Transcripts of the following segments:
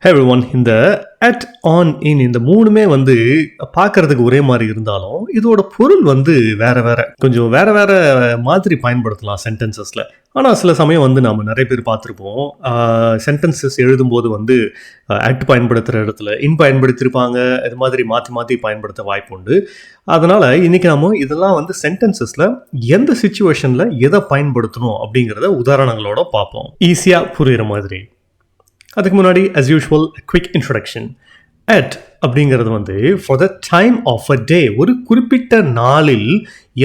Hey everyone, இந்த at, on, in இந்த மூணுமே வந்து பார்க்கறதுக்கு ஒரே மாதிரி இருந்தாலும் இதோட பொருள் வந்து வேற வேற கொஞ்சம் வேற வேற மாதிரி பயன்படுத்தலாம் சென்டென்சஸில். ஆனால் சில சமயம் வந்து நம்ம நிறைய பேர் பார்த்துருப்போம், சென்டென்சஸ் எழுதும்போது வந்து at பயன்படுத்துகிற இடத்துல in பயன்படுத்தியிருப்பாங்க. இது மாதிரி மாற்றி மாற்றி பயன்படுத்த வாய்ப்பு உண்டு. அதனால் இன்றைக்கி நம்ம இதெல்லாம் வந்து சென்டென்சஸில் எந்த சுச்சுவேஷனில் எதை பயன்படுத்தணும் அப்படிங்கிறத உதாரணங்களோட பார்ப்போம், ஈஸியாக புரிகிற மாதிரி. அதுக்கு முன்னாடி as usual a quick introduction. At அப்படிங்கிறது வந்து for the time of a day, ஒரு குறிப்பிட்ட நாளில்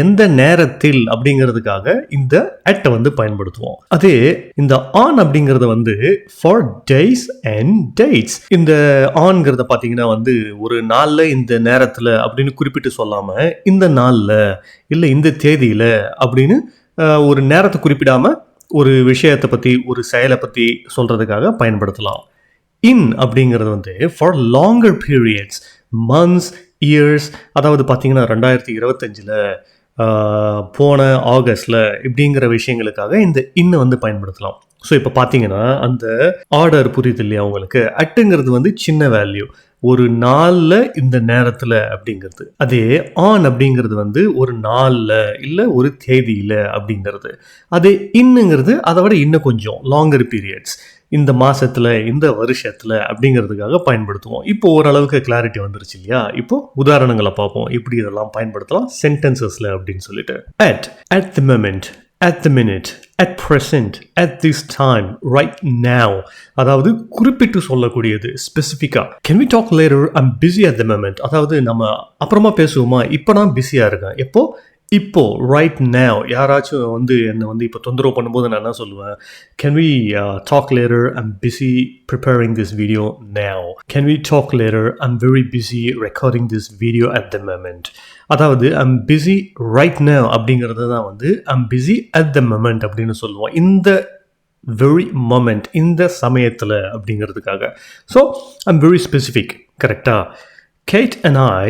எந்த நேரத்தில் அப்படிங்கிறதுக்காக இந்த at வந்து பயன்படுத்துவோம். அதே இந்த on அப்படிங்கிறது வந்து for days and dates. இந்த onங்கிறத பார்த்தீங்கன்னா வந்து ஒரு நாளில் இந்த நேரத்தில் அப்படின்னு குறிப்பிட்டு சொல்லாமல் இந்த நாளில் இல்லை இந்த தேதியில் அப்படின்னு ஒரு நேரத்தை குறிப்பிடாமல் ஒரு விஷயத்தை பற்றி ஒரு செயலை பற்றி சொல்கிறதுக்காக பயன்படுத்தலாம். இன் அப்படிங்கிறது வந்து for longer periods, months, years. அதாவது பார்த்தீங்கன்னா 2025 போன ஆகஸ்டில் இப்படிங்கிற விஷயங்களுக்காக இந்த இன்னை வந்து பயன்படுத்தலாம். ஸோ இப்போ பார்த்தீங்கன்னா அந்த ஆர்டர் புரியுது இல்லையா உங்களுக்கு? அட்டுங்கிறது வந்து சின்ன வேல்யூ, ஒரு நாளில் இந்த நேரத்தில் அப்படிங்கிறது. அதே ஆன் அப்படிங்கிறது வந்து ஒரு நாளில் இல்லை ஒரு தேதியில் அப்படிங்கிறது. அதே இன்னுங்கிறது அதை விட இன்னும் கொஞ்சம் லாங்கர் பீரியட்ஸ், இந்த மாதத்தில் இந்த வருஷத்தில் அப்படிங்கிறதுக்காக பயன்படுத்துவோம். இப்போ ஓரளவுக்கு கிளாரிட்டி வந்துருச்சு இல்லையா? இப்போ உதாரணங்களை பார்ப்போம் எப்படி இதெல்லாம் பயன்படுத்தலாம் சென்டென்சஸில் அப்படின்னு சொல்லிட்டு. at the moment, at the minute, at present, at this time, right now. அதாவது குறிப்பிட்டு சொல்லக்கூடியது, ஸ்பெசிஃபிக்காக. Can we talk later? I'm busy at the moment. அதாவது நம்ம அப்புறமா பேசுவோமா, இப்போ நான் பிஸியாக இருக்கேன். எப்போ? இப்போ, ரைட் now. யாராச்சும் வந்து என்னை வந்து இப்போ தொந்தரவு பண்ணும்போது நான் என்ன சொல்லுவேன்? Can we talk later? I'm busy preparing this video now. Can we talk later? I'm very busy recording this video at the moment. அதாவது I'm busy right now அப்படிங்கிறது தான் வந்து I'm busy at the moment அப்படின்னு சொல்லுவோம். இந்த very moment, இந்த சமயத்தில் அப்படிங்கிறதுக்காக. So I'm very specific. கரெக்டா? Kate and I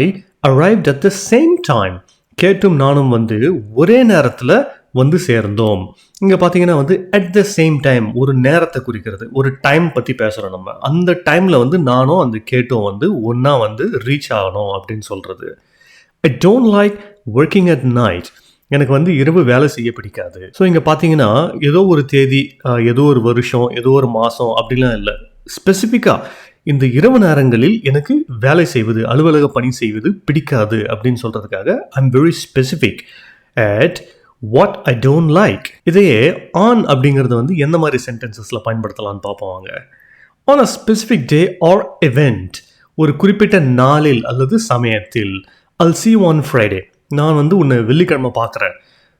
arrived at the same time. கேட்டும் நானும் வந்து ஒரே நேரத்தில் வந்து சேர்ந்தோம். இங்கே பார்த்தீங்கன்னா வந்து அட் த சேம் டைம் ஒரு நேரத்தை குறிக்கிறது, ஒரு டைம் பற்றி பேசுகிறோம் நம்ம. அந்த டைமில் வந்து நானும் அந்த கேட்டும் வந்து ஒன்றா வந்து ரீச் ஆகணும் அப்படின்னு சொல்கிறது. ஐ don't like working at night. எனக்கு வந்து இரவு வேலை செய்ய பிடிக்காது. ஸோ இங்கே பார்த்தீங்கன்னா ஏதோ ஒரு தேதி, ஏதோ ஒரு வருஷம், ஏதோ ஒரு மாதம் அப்படிலாம் இல்லை. ஸ்பெசிஃபிக்காக இந்த இரவு நேரங்களில் எனக்கு வேலை செய்வது, அலுவலக பணி செய்வது பிடிக்காது அப்படின்னு சொல்கிறதுக்காக I'm very specific at what I don't like. இதையே ஆன் அப்படிங்கிறது வந்து எந்த மாதிரி சென்டென்சஸில் பயன்படுத்தலான்னு பார்ப்போம். On a specific day or event, ஒரு குறிப்பிட்ட நாளில் அல்லது சமயத்தில். I'll see you on Friday. நான் வந்து உன்னை வெள்ளிக்கிழமை பார்க்குறேன்.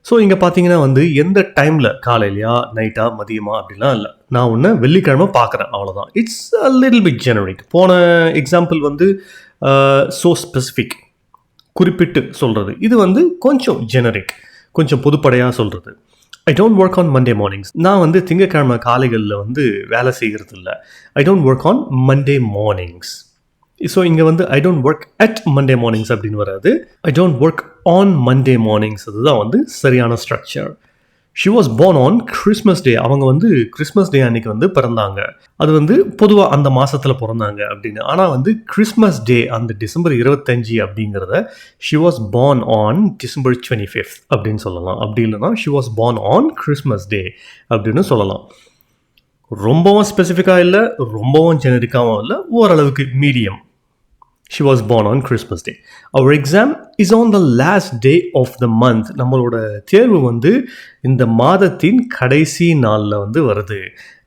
ஸோ இங்கே பார்த்தீங்கன்னா வந்து எந்த டைமில், காலையிலையா நைட்டா மதியமா அப்படிலாம் இல்லை, நான் ஒன்று வெள்ளிக்கிழமை பார்க்குறேன், அவ்வளோதான். It's a little bit generic. போன எக்ஸாம்பிள் வந்து ஸோ ஸ்பெசிஃபிக், குறிப்பிட்டு சொல்கிறது. இது வந்து கொஞ்சம் ஜெனரிக், கொஞ்சம் பொதுப்படையாக சொல்கிறது. I don't work on Monday mornings. நான் வந்து திங்கக்கிழமை காலைகளில் வந்து வேலை செய்கிறது இல்லை. I don't work on Monday mornings. So இங்கே வந்து I don't work at Monday mornings அப்படின்னு வராது. I don't work on Monday mornings. அதுதான் வந்து சரியான structure. She was born on Christmas டே. அவங்க வந்து கிறிஸ்மஸ் டே அன்னைக்கு வந்து பிறந்தாங்க. அது வந்து பொதுவாக அந்த மாதத்தில் பிறந்தாங்க அப்படின்னு. ஆனால் வந்து கிறிஸ்மஸ் டே அந்த டிசம்பர் 25 அப்படிங்கிறத she was born on December 25 அப்படின்னு சொல்லலாம். அப்படி இல்லைனா she was born on Christmas டே அப்படின்னு சொல்லலாம். ரொம்பவும் ஸ்பெசிஃபிக்காக இல்லை, ரொம்பவும் ஜெனரிக்காகவும் இல்லை, ஓரளவுக்கு medium. She was born on Christmas Day. Our exam is on the last day of the month. நம்மளோட தேர்வு வந்து இந்த மாதத்தின் கடைசி நாளில் வந்து வருது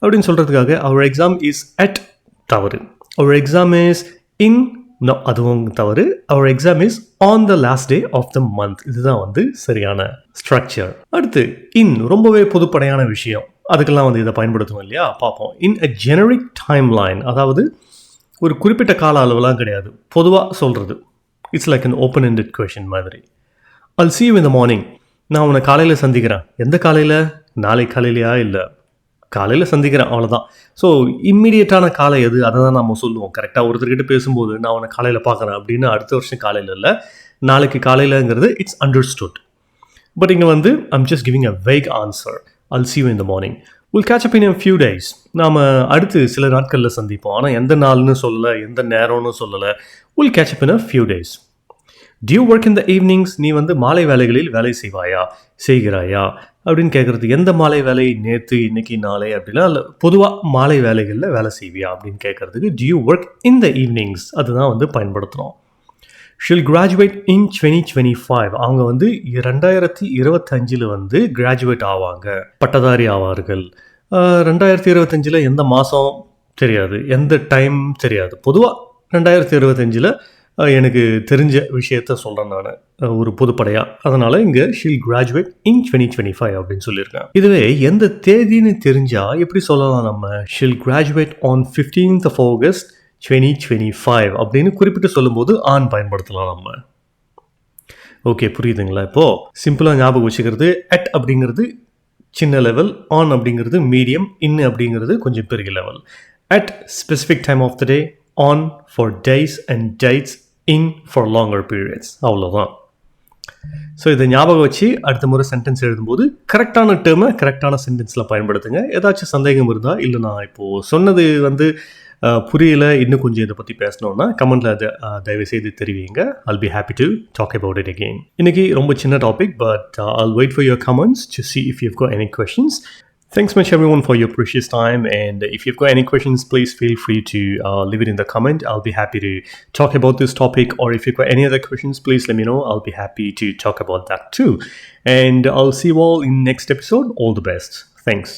அப்படின்னு சொல்கிறதுக்காக our exam is at தவறு. Our exam is in, no, அதுவும் தவறு. Our exam is on the last day of the month. இதுதான் வந்து சரியான ஸ்ட்ரக்சர். அடுத்து in, ரொம்பவே பொதுப்படையான விஷயம், அதுக்கெல்லாம் வந்து இதை பயன்படுத்துவோம் இல்லையா? பார்ப்போம். In a generic timeline, அதாவது ஒரு குறிப்பிட்ட கால அளவுலாம் கிடையாது, பொதுவாக சொல்கிறது. It's like an open ended question மாதிரி. I'll see you in the morning. நான் உன்னை காலையில் சந்திக்கிறேன். எந்த காலையில்? நாளைக்கு காலையிலையா? இல்லை, காலையில் சந்திக்கிறேன், அவ்வளோதான். ஸோ இம்மீடியட்டான காலை எது, அதை தான் நம்ம சொல்லுவோம். கரெக்டாக ஒருத்தர்கிட்ட பேசும்போது நான் உன்னை காலையில் பார்க்குறேன் அப்படின்னு அடுத்த வருஷம் காலையில் இல்லை, நாளைக்கு காலையிலங்கிறது இட்ஸ் அண்டர்ஸ்டுட். பட் இங்கே வந்து I'm just giving a wake answer. I'll see you in the morning. We'll catch up in a few days. நாம அடுத்து சில நாட்களில் சந்திப்போம். ஆனால் எந்த நாள்னு சொல்லலை, எந்த நேரம்னு சொல்லலை. We'll catch up in a few days. Do you work in the evenings? நீ வந்து மாலை வேலைகளில் வேலை செய்கிறாயா அப்படின்னு கேட்குறது. எந்த மாலை வேலை? நேற்று, இன்னைக்கு, நாளை அப்படிலாம் இல்லை. பொதுவாக மாலை வேலைகளில் வேலை செய்வியா அப்படின்னு கேட்குறதுக்கு do you work in the evenings அதுதான் வந்து பயன்படுத்துகிறோம். She'll graduate in 2025. அவங்க வந்து 2025 வந்து கிராஜுவேட் ஆவாங்க, பட்டதாரி ஆவார்கள். 2025 எந்த மாதம் தெரியாது, எந்த டைம் தெரியாது. பொதுவாக 2025 எனக்கு தெரிஞ்ச விஷயத்த சொல்கிறேன் நான் ஒரு பொதுப்படையாக. அதனால் இங்கே she'll graduate in 2025 அப்படின்னு சொல்லியிருக்கேன். இதுவே எந்த தேதின்னு தெரிஞ்சால் எப்படி சொல்லலாம் நம்ம? she'll graduate on 15th of August 2025 அப்படின்னு குறிப்பிட்டு சொல்லும்போது ஆன் பயன்படுத்தலாம் நம்ம. ஓகே, புரியுதுங்களா? இப்போது சிம்பிளாக ஞாபகம் வச்சுக்கிறது, at அப்படிங்கிறது சின்ன லெவல், ஆன் அப்படிங்கிறது மீடியம், இன் அப்படிங்கிறது கொஞ்சம் பெரிய level. at specific time of the day, on for days and dates, in for longer periods. அவ்வளோதான். ஸோ இதை ஞாபகம் வச்சு அடுத்த முறை சென்டென்ஸ் எழுதும்போது கரெக்டான டேர்மை கரெக்டான சென்டென்ஸில் பயன்படுத்துங்க. ஏதாச்சும் சந்தேகம் இருந்தால், இல்லை நான் இப்போது சொன்னது வந்து புரியல, இன்னும் கொஞ்சம் இதை பற்றி பேசணுன்னா கமெண்ட்டில் அதை தயவுசெய்து தெரிவிங்க. I'll be happy to talk about it again. இன்னைக்கு ரொம்ப சின்ன topic, but I'll wait for your comments to see if you've got any questions. Thanks much everyone for your precious time, and if you've got any questions, please feel free to leave it in the comment. I'll be happy to talk about this topic, or if you've got any other questions, please let me know. I'll be happy to talk about that too. And I'll see you all in next episode. All the best. Thanks.